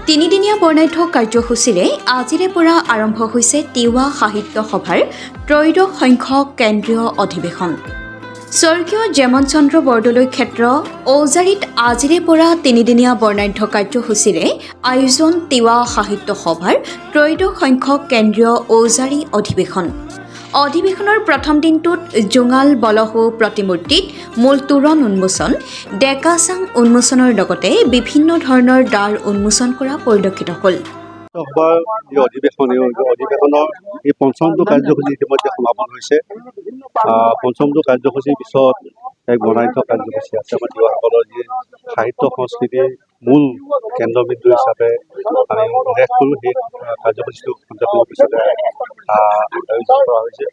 তিনিদিনীয়া বৰ্ণাঢ্য কাৰ্যসূচীৰে আজিৰে পৰা আৰম্ভ হৈছে তিৱা সাহিত্য সভাৰ ত্ৰয়োদশ সংখ্যক কেন্দ্ৰীয় অধিৱেশন। স্বৰ্গীয় জেমন চন্দ্ৰ বৰদলৈ ক্ষেত্ৰ ঔজাৰীত আজিৰে পৰা তিনিদিনীয়া বৰ্ণাঢ্য কাৰ্যসূচীৰে আয়োজন তিৱা সাহিত্য সভাৰ ত্ৰয়োদশ সংখ্যক কেন্দ্ৰীয় ঔজাৰী অধিৱেশন। অধিৱেশনৰ প্ৰথম দিনটোত জোঙাল বলহু প্ৰতিমূৰ্তিত মূল তোৰণ উন্মোচন, ডেকাচাং উন্মোচনৰ লগতে বিভিন্ন ধৰণৰ দ্বাৰ উন্মোচন কৰা পৰিলক্ষিত হ'ল। অধিৱেশনৰ এই পঞ্চমটো কাৰ্যসূচী ইতিমধ্যে সমাপন হৈছে। পঞ্চমটো কাৰ্যসূচীৰ পিছত এক বৰ্ণাঢ্য কাৰ্যসূচী আছে। আমাৰ তিৱাসকলৰ যি সাহিত্য সংস্কৃতিৰ মূল কেন্দ্ৰবিন্দু হিচাপে আমি উল্লেখ কৰোঁ, সেই কাৰ্যসূচীটো সন্ধিয়া পিছতে আয়োজন কৰা হৈছে।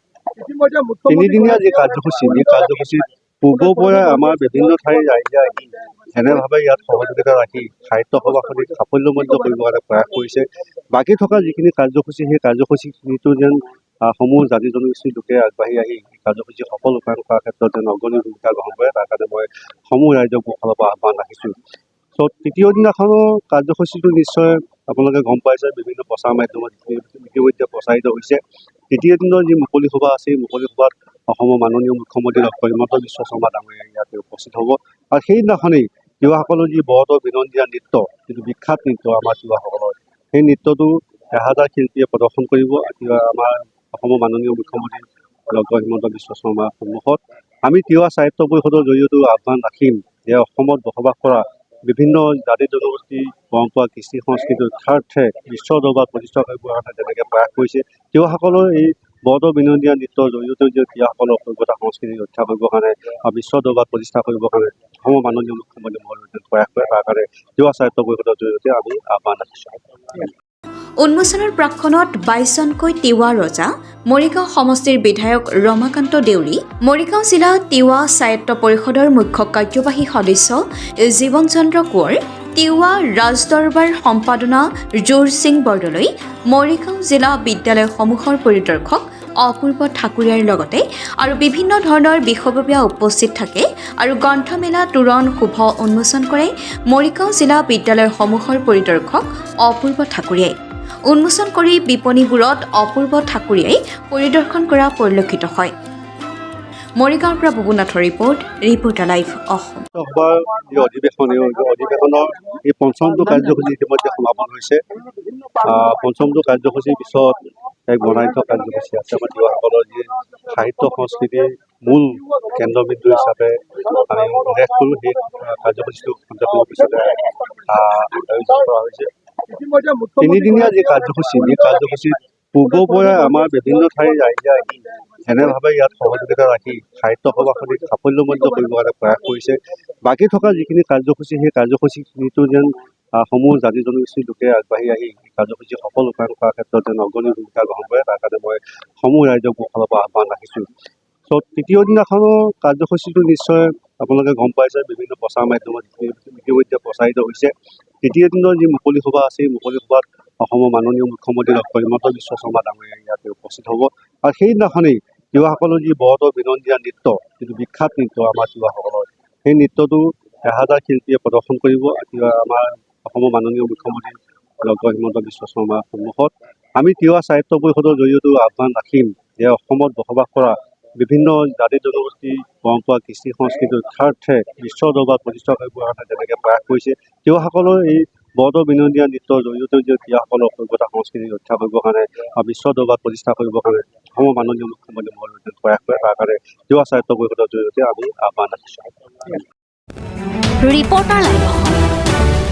তিনিদিনীয়া যি কাৰ্যসূচী, এই কাৰ্যসূচীত পূৰ্বৰ পৰাই আমাৰ বিভিন্ন ঠাইৰ ৰাইজে আহি এনেভাৱে ইয়াত সহযোগিতা ৰাখি সাহিত্য সভাখনিক সাফল্যমণ্ডিত কৰিবৰ কাৰণে প্ৰয়াস কৰিছে। বাকী থকা যিখিনি কাৰ্যসূচী, সেই কাৰ্যসূচীখিনিতো যেন সমূহ জাতি জনগোষ্ঠীৰ লোকে আগবাঢ়ি আহি কাৰ্যসূচী সফল ৰূপায়ণ কৰাৰ ক্ষেত্ৰত যেন অগ্ৰণী ভূমিকা গ্ৰহণ কৰে, তাৰ কাৰণে মই সমূহ ৰাইজক মোৰ ফালৰ পৰা আহ্বান ৰাখিছোঁ। তৃতীয় দিনাখনৰ কাৰ্যসূচীটো নিশ্চয় আপোনালোকে গম পাইছে, বিভিন্ন প্ৰচাৰ মাধ্যমত ইতিমধ্যে প্ৰচাৰিত হৈছে। তৃতীয় দিনৰ যি মুকলি সভা আছে, এই মুকলি সভাত অসমৰ মাননীয় মুখ্যমন্ত্ৰী ডক্টৰ হিমন্ত বিশ্ব শৰ্মা ডাঙৰীয়া ইয়াতে উপস্থিত হ'ব। আৰু সেইদিনাখনেই তিৱাসকলৰ যি বৰতৰ বিনন্দীয়া নৃত্য, যিটো বিখ্যাত নৃত্য আমাৰ তিৱাসকলৰ, সেই নৃত্যটো 1000 শিল্পীয়ে প্ৰদৰ্শন কৰিব। আমাৰ অসমৰ মাননীয় মুখ্যমন্ত্ৰী ডক্টৰ হিমন্ত বিশ্ব শৰ্মাৰ সন্মুখত আমি তিৱা সাহিত্য পৰিষদৰ জৰিয়তেও আহ্বান ৰাখিম যে অসমত বসবাস কৰা বিভিন্ন জাতি জনগোষ্ঠীৰ পৰম্পৰা, কৃষ্টি সংস্কৃতিৰ উদ্ধাৰাৰ্থে বিশ্ব দৰবাৰত প্ৰতিষ্ঠা কৰিবৰ কাৰণে যেনেকৈ প্ৰয়াস কৰিছে, তিৱাসকলৰ এই বৰতৰ বিনন্দীয়া নৃত্যৰ জৰিয়তেও যে তিৱাসকলৰ সভ্যতা সংস্কৃতি ৰক্ষা কৰিবৰ কাৰণে বিশ্ব দৰবাৰত প্ৰতিষ্ঠা কৰিবৰ কাৰণে অসমৰ মাননীয় মুখ্যমন্ত্ৰী মহোদয়ে প্ৰয়াস কৰে, তাৰ কাৰণে তিৱা সাহিত্য পৰিষদৰ জৰিয়তে আমি আহ্বান ৰাখিছোঁ। উন্মোচনৰ প্ৰাক্ষণত 22 জনকৈ তিৱা ৰজা, মৰিগাঁও সমষ্টিৰ বিধায়ক ৰমাকান্ত দেউৰী, মৰিগাঁও জিলা তিৱা স্বায়ত্ত পৰিষদৰ মুখ্য কাৰ্যবাহী সদস্য জীৱন চন্দ্ৰ কোঁৱৰ, তিৱা ৰাজদৰবাৰ সম্পাদনা জোৰ সিং বৰদলৈ, মৰিগাঁও জিলা বিদ্যালয়সমূহৰ পৰিদৰ্শক অপূৰ্ব ঠাকুৰীয়াৰ লগতে আৰু বিভিন্ন ধৰণৰ বিষয়ববীয়া উপস্থিত থাকে আৰু গ্ৰন্থমেলা তোৰণ শুভ উন্মোচন কৰে মৰিগাঁও জিলা বিদ্যালয়সমূহৰ পৰিদৰ্শক অপূৰ্ব ঠাকুৰীয়াই। উন্মোচন কৰি বিপণীবোৰত অপূৰ্ব ঠাকুৰীয়াই পৰিদৰ্শন কৰা পৰিলক্ষিত হয়। মৰিগাঁৱৰ পৰা বুবুনাথৰ ৰিপৰ্টাৰ লাইভ অসম। অধিৱেশনৰ এই পঞ্চমটো কাৰ্যসূচী ইতিমধ্যে সমাপন হৈছে। পঞ্চমটো কাৰ্যসূচীৰ পিছত এক বৰ্ণাঢ্য কাৰ্যসূচী আছে। আমাৰ তিৱাসকলৰ যি সাহিত্য সংস্কৃতিৰ মূল কেন্দ্ৰবিন্দু হিচাপে আমি উল্লেখ কৰোঁ, সেই কাৰ্যসূচীটো সন্ধিয়া পিছতে আয়োজন কৰা হৈছে। তিনিদিনীয়া যি কাৰ্যসূচী, এই কাৰ্যসূচীত পূৰ্বৰ পৰাই আমাৰ বিভিন্ন ঠাইৰ ৰাইজে আহি এনেভাৱে ইয়াত সহযোগিতা ৰাখি সাহিত্য সভাখনিক সাফল্যমণ্ডিত কৰিবৰ কাৰণে প্ৰয়াস কৰিছে। বাকী থকা যিখিনি কাৰ্যসূচী, সেই কাৰ্যসূচীখিনিতো যেন সমূহ জাতি জনগোষ্ঠীৰ লোকে আগবাঢ়ি আহি কাৰ্যসূচী সফল ৰূপায়ণ কৰাৰ ক্ষেত্ৰত যেন অগ্ৰণী ভূমিকা গ্ৰহণ কৰে, তাৰ কাৰণে মই সমূহ ৰাইজক মোৰ ফালৰ পৰা আহ্বান ৰাখিছোঁ। তৃতীয় দিনাখনৰ কাৰ্যসূচীটো নিশ্চয় আপোনালোকে গম পাইছে, বিভিন্ন প্ৰচাৰ মাধ্যমত ইতিমধ্যে প্ৰচাৰিত হৈছে। তৃতীয় দিনৰ যি মুকলি সভা আছে, এই মুকলি সভাত অসমৰ মাননীয় মুখ্যমন্ত্ৰী ডক্টৰ হিমন্ত বিশ্ব শৰ্মা ডাঙৰীয়া ইয়াতে উপস্থিত হ'ব। আৰু সেইদিনাখনেই তিৱাসকলৰ যি বৰতৰ বিনন্দীয়া নৃত্য, যিটো বিখ্যাত নৃত্য আমাৰ তিৱাসকলৰ, সেই নৃত্যটো 1000 শিল্পীয়ে প্ৰদৰ্শন কৰিব। আমাৰ অসমৰ মাননীয় মুখ্যমন্ত্ৰী ডক্টৰ হিমন্ত বিশ্ব শৰ্মাৰ সন্মুখত আমি তিৱা সাহিত্য পৰিষদৰ জৰিয়তেও আহ্বান ৰাখিম যে অসমত বসবাস কৰা বিভিন্ন জাতি জনগোষ্ঠীৰ পৰম্পৰা, কৃষ্টি সংস্কৃতিৰ উদ্ধাৰাৰ্থে বিশ্ব দৰবাৰত প্ৰতিষ্ঠা কৰিবৰ কাৰণে যেনেকৈ প্ৰয়াস কৰিছে, তিৱাসকলৰ এই বৰতৰ বিনন্দীয়া নৃত্যৰ জৰিয়তেও যে তিৱাসকলৰ সভ্যতা সংস্কৃতি ৰক্ষা কৰিবৰ কাৰণে বিশ্ব দৰবাৰত প্ৰতিষ্ঠা কৰিবৰ কাৰণে অসমৰ মাননীয় মুখ্যমন্ত্ৰী মহোদয়ে প্ৰয়াস কৰে, তাৰ কাৰণে তিৱা সাহিত্য পৰিষদৰ জৰিয়তে আমি আহ্বান ৰাখিছোঁ। Reporter live.